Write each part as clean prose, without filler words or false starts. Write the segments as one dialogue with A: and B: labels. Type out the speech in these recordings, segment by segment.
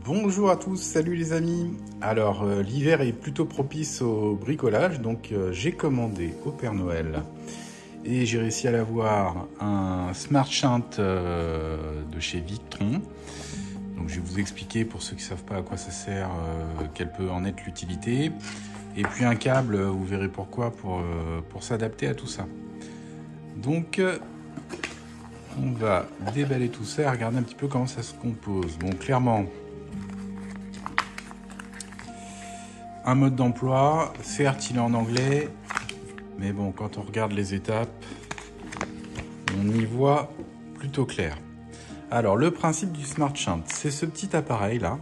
A: Bonjour à tous, salut les amis. Alors l'hiver est plutôt propice au bricolage, donc j'ai commandé au Père Noël et j'ai réussi à l'avoir un Smart Shunt de chez Victron. Donc je vais vous expliquer pour ceux qui ne savent pas à quoi ça sert, quelle peut en être l'utilité. Et puis un câble, vous verrez pourquoi, pour s'adapter à tout ça. Donc on va déballer tout ça et regarder un petit peu comment ça se compose. Bon, clairement, un mode d'emploi, certes il est en anglais, mais bon, quand on regarde les étapes, on y voit plutôt clair. Alors, le principe du Smart Shunt, c'est ce petit appareil là,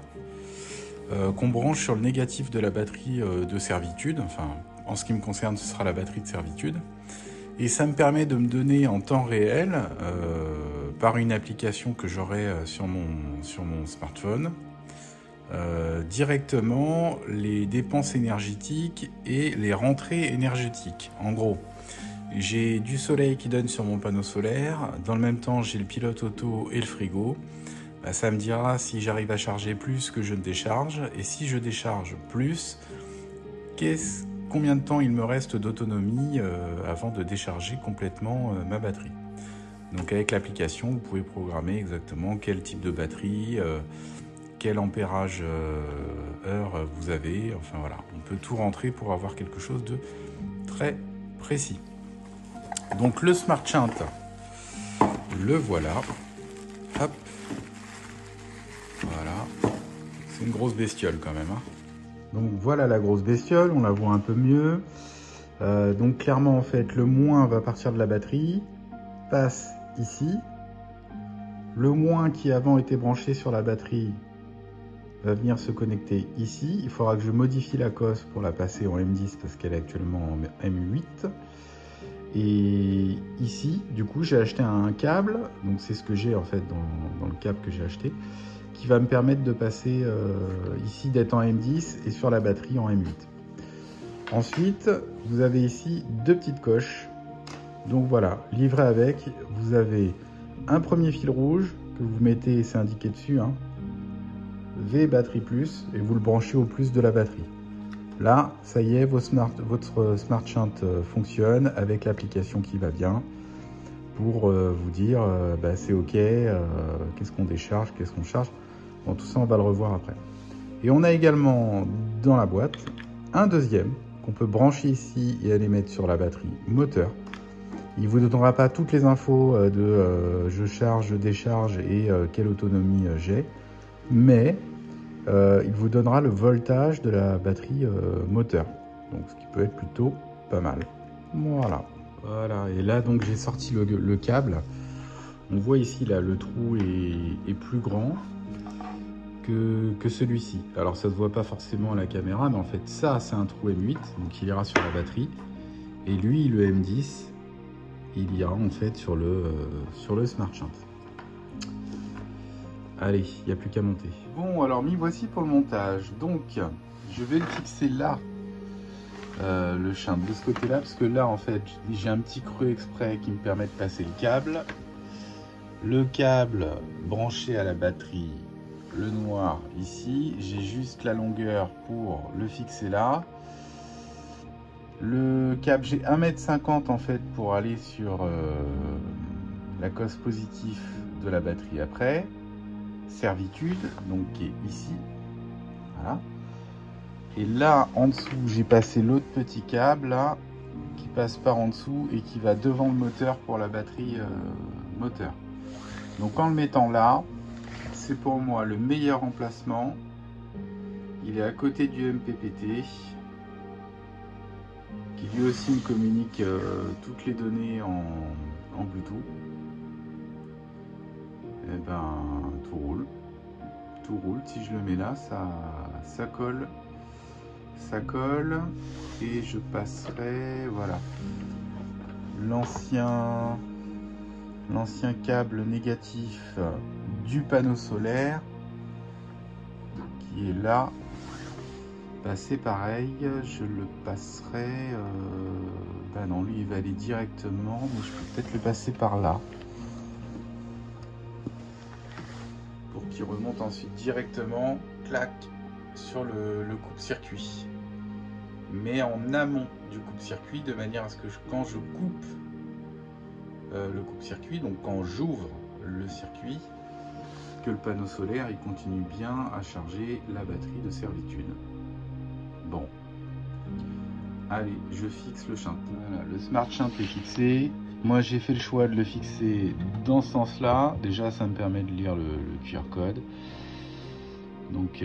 A: qu'on branche sur le négatif de la batterie de servitude, enfin, en ce qui me concerne, ce sera la batterie de servitude, et ça me permet de me donner en temps réel, par une application que j'aurai sur mon smartphone, directement les dépenses énergétiques et les rentrées énergétiques. En gros, j'ai du soleil qui donne sur mon panneau solaire, dans le même temps j'ai le pilote auto et le frigo. Ça me dira si j'arrive à charger plus que je ne décharge, et si je décharge plus, combien de temps il me reste d'autonomie avant de décharger complètement ma batterie. Donc avec l'application, vous pouvez programmer exactement quel type de batterie, quel ampérage heure vous avez, enfin voilà, on peut tout rentrer pour avoir quelque chose de très précis. Donc le Smart Shunt, le voilà, hop, voilà, c'est une grosse bestiole quand même, hein. Donc voilà la grosse bestiole, on la voit un peu mieux. Donc clairement en fait, le moins va partir de la batterie, passe ici, le moins qui avant était branché sur la batterie va venir se connecter ici. Il faudra que je modifie la cosse pour la passer en M10 parce qu'elle est actuellement en M8. Et ici, du coup, j'ai acheté un câble, donc c'est ce que j'ai en fait dans le câble que j'ai acheté, qui va me permettre de passer ici, d'être en M10 et sur la batterie en M8. Ensuite, vous avez ici deux petites coches. Donc voilà, livré avec, vous avez un premier fil rouge que vous mettez, c'est indiqué dessus, hein, V batterie plus, et vous le branchez au plus de la batterie. Là, ça y est, votre Smart Shunt fonctionne avec l'application qui va bien pour vous dire c'est OK, qu'est-ce qu'on décharge, qu'est-ce qu'on charge. Bon, tout ça, on va le revoir après. Et on a également dans la boîte un deuxième qu'on peut brancher ici et aller mettre sur la batterie moteur. Il ne vous donnera pas toutes les infos de je charge, je décharge et quelle autonomie j'ai, mais il vous donnera le voltage de la batterie moteur, donc ce qui peut être plutôt pas mal. Voilà, et là donc j'ai sorti le câble. On voit ici là le trou est plus grand que celui-ci. Alors ça se voit pas forcément à la caméra, mais en fait ça c'est un trou M8, donc il ira sur la batterie, et lui le M10 il ira en fait sur le Smart Shunt. Allez, il n'y a plus qu'à monter. Bon, alors m'y voici pour le montage. Donc, je vais le fixer là, le shunt de ce côté-là, parce que là, en fait, j'ai un petit creux exprès qui me permet de passer le câble. Le câble branché à la batterie, le noir ici. J'ai juste la longueur pour le fixer là. Le câble, j'ai 1,50 m en fait pour aller sur la cosse positive de la batterie après. Servitude, donc qui est ici, voilà. Et là en dessous j'ai passé l'autre petit câble là qui passe par en dessous et qui va devant le moteur pour la batterie moteur. Donc en le mettant là, c'est pour moi le meilleur emplacement. Il est à côté du MPPT qui lui aussi me communique toutes les données en Bluetooth. Et ben tout roule. Tout roule. Si je le mets là, ça colle. Ça colle. Et je passerai, voilà, l'ancien câble négatif du panneau solaire qui est là. Passer pareil, je le passerai. Bah non, lui il va aller directement, mais je peux peut-être le passer par là. Pour qu'il remonte ensuite directement claque sur le coupe-circuit, mais en amont du coupe-circuit, de manière à ce que quand je coupe le coupe-circuit, donc quand j'ouvre le circuit, que le panneau solaire il continue bien à charger la batterie de servitude. Bon, allez, je fixe le shunt. Voilà, le smart shunt est fixé. Moi j'ai fait le choix de le fixer dans ce sens là. Déjà ça me permet de lire le QR code. Donc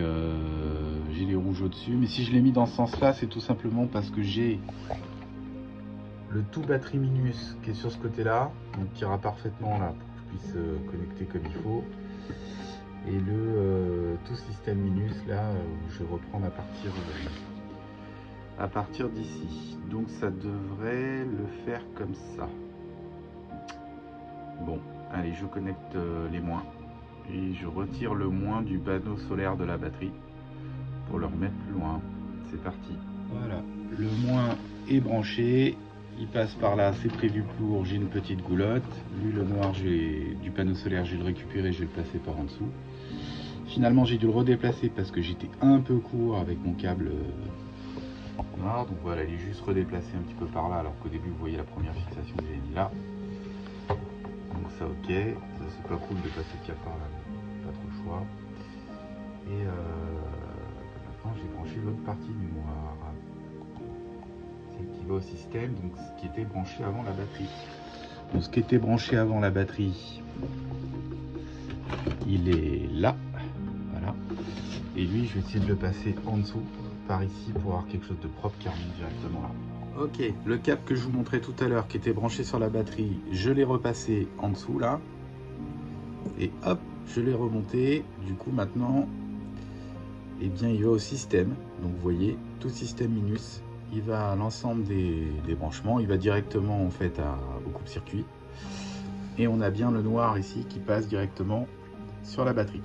A: j'ai les rouges au dessus. Mais si je l'ai mis dans ce sens là, c'est tout simplement parce que j'ai le tout batterie Minus qui est sur ce côté là, donc qui ira parfaitement là pour que je puisse connecter comme il faut. Et le tout système Minus là où je vais reprendre à partir d'ici. Donc ça devrait le faire comme ça. Bon, allez, je connecte les moins et je retire le moins du panneau solaire de la batterie pour le remettre plus loin. C'est parti. Voilà, le moins est branché. Il passe par là, c'est prévu pour, j'ai une petite goulotte. Lui, le noir du panneau solaire, je vais le récupérer, je vais le placer par en dessous. Finalement, j'ai dû le redéplacer parce que j'étais un peu court avec mon câble noir. Donc voilà, il est juste redéplacé un petit peu par là, alors qu'au début, vous voyez la première fixation que j'ai mis là. Donc ça, ok. Ça, c'est pas cool de passer le câble par là, mais pas trop le choix. Et maintenant, j'ai branché l'autre partie du noir. Qui va au système, donc ce qui était branché avant la batterie. Donc ce qui était branché avant la batterie, il est là, voilà. Et lui, je vais essayer de le passer en dessous, par ici, pour avoir quelque chose de propre qui remonte directement là. Ok, le câble que je vous montrais tout à l'heure, qui était branché sur la batterie, je l'ai repassé en dessous là, et hop, je l'ai remonté. Du coup, maintenant, eh bien, il va au système. Donc, vous voyez, tout système Minus. Il va à l'ensemble des branchements, il va directement en fait au coupe-circuit. Et on a bien le noir ici qui passe directement sur la batterie.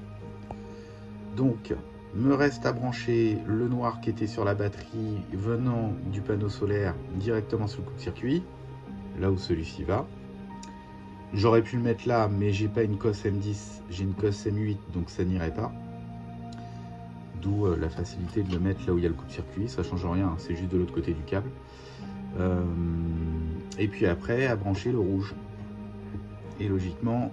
A: Donc, me reste à brancher le noir qui était sur la batterie venant du panneau solaire directement sur le coupe-circuit, là où celui-ci va. J'aurais pu le mettre là, mais j'ai pas une COS M10, j'ai une COS M8, donc ça n'irait pas. D'où la facilité de le mettre là où il y a le coupe-circuit, ça change rien, hein, c'est juste de l'autre côté du câble. Et puis après, à brancher le rouge. Et logiquement,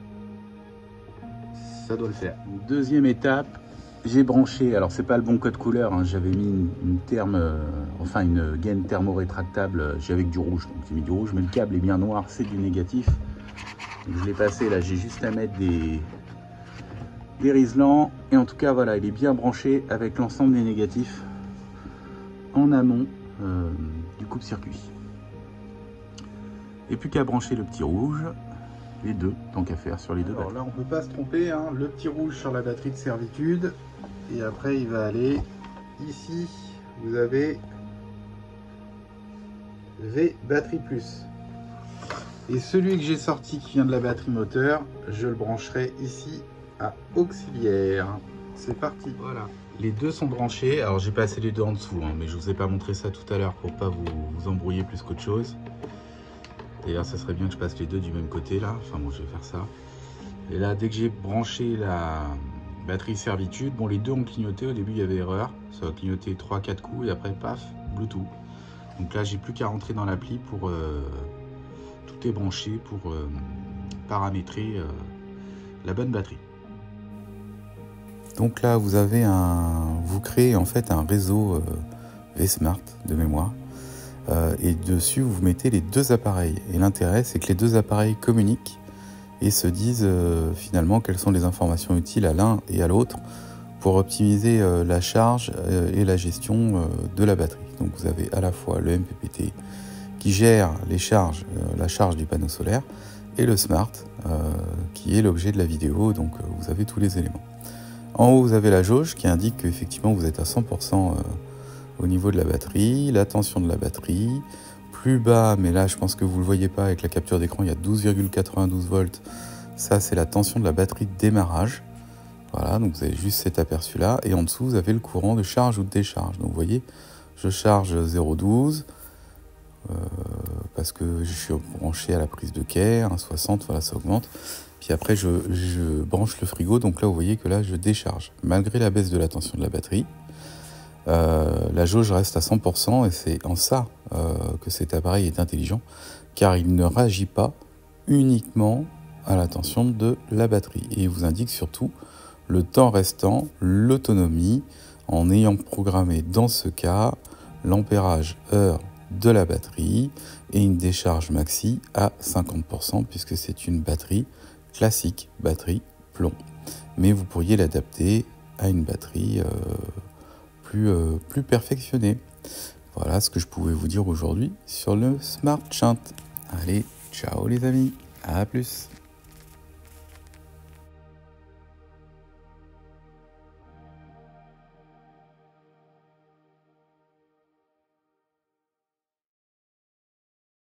A: ça doit le faire. Deuxième étape, j'ai branché, alors c'est pas le bon code couleur, hein, j'avais mis une gaine thermo-rétractable, j'ai avec du rouge, donc j'ai mis du rouge, mais le câble est bien noir, c'est du négatif. Donc je l'ai passé là, j'ai juste à mettre des riselants, et en tout cas voilà, il est bien branché avec l'ensemble des négatifs en amont du coupe-circuit. Et plus qu'à brancher le petit rouge, les deux, tant qu'à faire sur les deux. Alors là on peut pas se tromper, hein, le petit rouge sur la batterie de servitude, et après il va aller ici, vous avez V batterie plus. Et celui que j'ai sorti qui vient de la batterie moteur, je le brancherai ici à auxiliaire. C'est parti. Voilà. Les deux sont branchés. Alors j'ai passé les deux en dessous, hein, mais je vous ai pas montré ça tout à l'heure pour pas vous embrouiller plus qu'autre chose. D'ailleurs, ça serait bien que je passe les deux du même côté là. Enfin bon, je vais faire ça. Et là, dès que j'ai branché la batterie servitude, bon, les deux ont clignoté. Au début, il y avait erreur. Ça a clignoté 3-4 coups et après, paf, Bluetooth. Donc là, j'ai plus qu'à rentrer dans l'appli pour tout est branché pour paramétrer la bonne batterie. Donc là, vous créez en fait un réseau V-Smart de mémoire. Et dessus, vous mettez les deux appareils. Et l'intérêt, c'est que les deux appareils communiquent et se disent finalement quelles sont les informations utiles à l'un et à l'autre pour optimiser la charge et la gestion de la batterie. Donc vous avez à la fois le MPPT qui gère la charge du panneau solaire, et le Smart qui est l'objet de la vidéo. Donc vous avez tous les éléments. En haut, vous avez la jauge qui indique qu'effectivement vous êtes à 100% au niveau de la batterie, la tension de la batterie. Plus bas, mais là je pense que vous ne le voyez pas avec la capture d'écran, il y a 12,92 volts. Ça, c'est la tension de la batterie de démarrage. Voilà, donc vous avez juste cet aperçu là. Et en dessous, vous avez le courant de charge ou de décharge. Donc vous voyez, je charge 0,12 parce que je suis branché à la prise de quai, 1,60, voilà, ça augmente. Puis après, je branche le frigo. Donc là, vous voyez que là, je décharge. Malgré la baisse de la tension de la batterie, la jauge reste à 100%. Et c'est en ça que cet appareil est intelligent, car il ne réagit pas uniquement à la tension de la batterie. Et il vous indique surtout le temps restant, l'autonomie, en ayant programmé dans ce cas l'ampérage heure de la batterie et une décharge maxi à 50% puisque c'est une batterie classique, batterie plomb. Mais vous pourriez l'adapter à une batterie plus perfectionnée. Voilà ce que je pouvais vous dire aujourd'hui sur le Smart Shunt. Allez, ciao les amis, à plus.